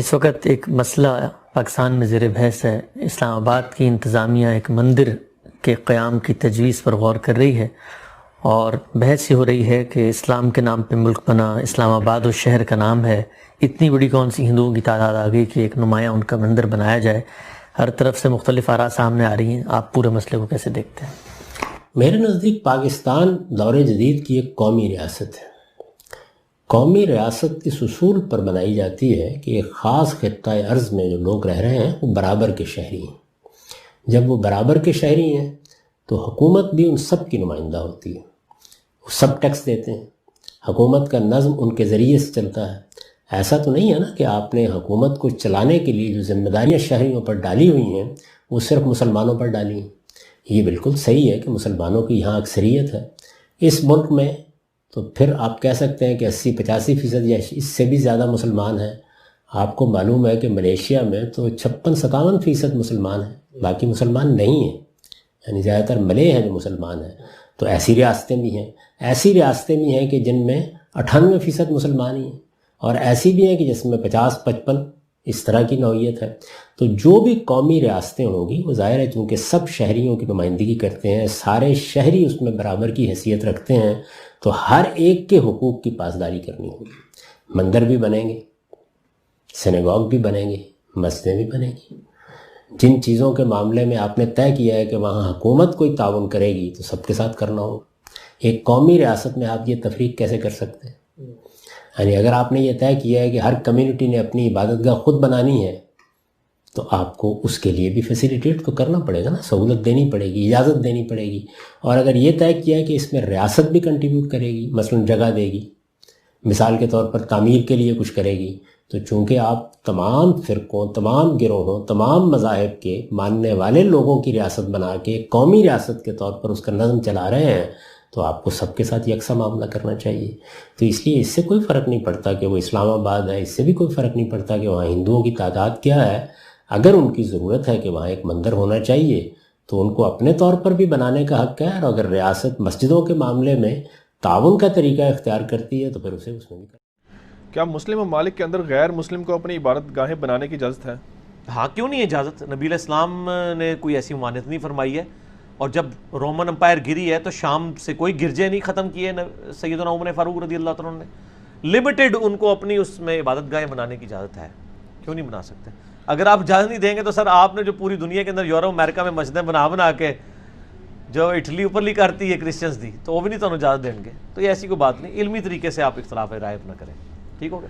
اس وقت ایک مسئلہ پاکستان میں زیر بحث ہے۔ اسلام آباد کی انتظامیہ ایک مندر کے قیام کی تجویز پر غور کر رہی ہے، اور بحث یہ ہو رہی ہے کہ اسلام کے نام پہ ملک بنا، اسلام آباد اس شہر کا نام ہے، اتنی بڑی کون سی ہندوؤں کی تعداد آ گئی کہ ایک نمایاں ان کا مندر بنایا جائے۔ ہر طرف سے مختلف آراء سامنے آ رہی ہیں، آپ پورے مسئلے کو کیسے دیکھتے ہیں؟ میرے نزدیک پاکستان دور جدید کی ایک قومی ریاست ہے۔ قومی ریاست اس اصول پر بنائی جاتی ہے کہ ایک خاص خطۂ ارض میں جو لوگ رہ رہے ہیں وہ برابر کے شہری ہیں۔ جب وہ برابر کے شہری ہیں تو حکومت بھی ان سب کی نمائندہ ہوتی ہے، وہ سب ٹیکس دیتے ہیں، حکومت کا نظم ان کے ذریعے سے چلتا ہے۔ ایسا تو نہیں ہے نا کہ آپ نے حکومت کو چلانے کے لیے جو ذمہ داریاں شہریوں پر ڈالی ہوئی ہیں وہ صرف مسلمانوں پر ڈالی ہیں۔ یہ بالکل صحیح ہے کہ مسلمانوں کی یہاں اکثریت ہے اس ملک میں، تو پھر آپ کہہ سکتے ہیں کہ 80-85% یا اس سے بھی زیادہ مسلمان ہیں۔ آپ کو معلوم ہے کہ ملیشیا میں تو 56-57% مسلمان ہیں، باقی مسلمان نہیں ہیں، یعنی زیادہ تر ملے ہیں جو مسلمان ہیں۔ تو ایسی ریاستیں بھی ہیں، ایسی ریاستیں بھی ہیں کہ جن میں 98% مسلمان ہی ہیں، اور ایسی بھی ہیں کہ جس میں 50-55 اس طرح کی نوعیت ہے۔ تو جو بھی قومی ریاستیں ہوں گی وہ ظاہر ہے چونکہ سب شہریوں کی نمائندگی کرتے ہیں، سارے شہری اس میں برابر کی حیثیت رکھتے ہیں، تو ہر ایک کے حقوق کی پاسداری کرنی ہوگی۔ مندر بھی بنیں گے، سینیگاگ بھی بنیں گے، مسجدیں بھی بنیں گی۔ جن چیزوں کے معاملے میں آپ نے طے کیا ہے کہ وہاں حکومت کوئی تعاون کرے گی تو سب کے ساتھ کرنا ہوگا۔ ایک قومی ریاست میں آپ یہ تفریق کیسے کر سکتے ہیں؟ یعنی اگر آپ نے یہ طے کیا ہے کہ ہر کمیونٹی نے اپنی عبادت گاہ خود بنانی ہے تو آپ کو اس کے لیے بھی فیسیلیٹیٹ تو کرنا پڑے گا نا، سہولت دینی پڑے گی، اجازت دینی پڑے گی۔ اور اگر یہ طے کیا ہے کہ اس میں ریاست بھی کنٹریبیوٹ کرے گی، مثلا جگہ دے گی، مثال کے طور پر تعمیر کے لیے کچھ کرے گی، تو چونکہ آپ تمام فرقوں، تمام گروہوں، تمام مذاہب کے ماننے والے لوگوں کی ریاست بنا کے قومی ریاست کے طور پر اس کا نظم چلا رہے ہیں، تو آپ کو سب کے ساتھ یکساں معاملہ کرنا چاہیے۔ تو اس لیے اس سے کوئی فرق نہیں پڑتا کہ وہ اسلام آباد ہے، اس سے بھی کوئی فرق نہیں پڑتا کہ وہاں ہندوؤں کی تعداد کیا ہے۔ اگر ان کی ضرورت ہے کہ وہاں ایک مندر ہونا چاہیے تو ان کو اپنے طور پر بھی بنانے کا حق ہے، اور اگر ریاست مسجدوں کے معاملے میں تعاون کا طریقہ اختیار کرتی ہے تو پھر اسے اس میں بھی کیا مسلم ممالک کے اندر غیر مسلم کو اپنی عبادت گاہیں بنانے کی اجازت ہے؟ ہاں، کیوں نہیں اجازت؟ نبی علیہ السلام نے کوئی ایسی ممانعت نہیں فرمائی ہے، اور جب رومن امپائر گری ہے تو شام سے کوئی گرجے نہیں ختم کیے سیدنا عمر فاروق رضی اللہ تعالیٰ نے۔ لمیٹڈ ان کو اپنی اس میں عبادت گاہیں بنانے کی اجازت ہے، کیوں نہیں بنا سکتے؟ اگر آپ اجازت نہیں دیں گے تو سر آپ نے جو پوری دنیا کے اندر یورپ امریکہ میں مسجدیں بنا کے جو اٹلی اوپرلی کرتی ہے کرسچنز دی، تو وہ بھی نہیں تو اجازت دیں گے۔ تو یہ ایسی کوئی بات نہیں، علمی طریقے سے آپ اختلاف رائے نہ کریں، ٹھیک ہوگا؟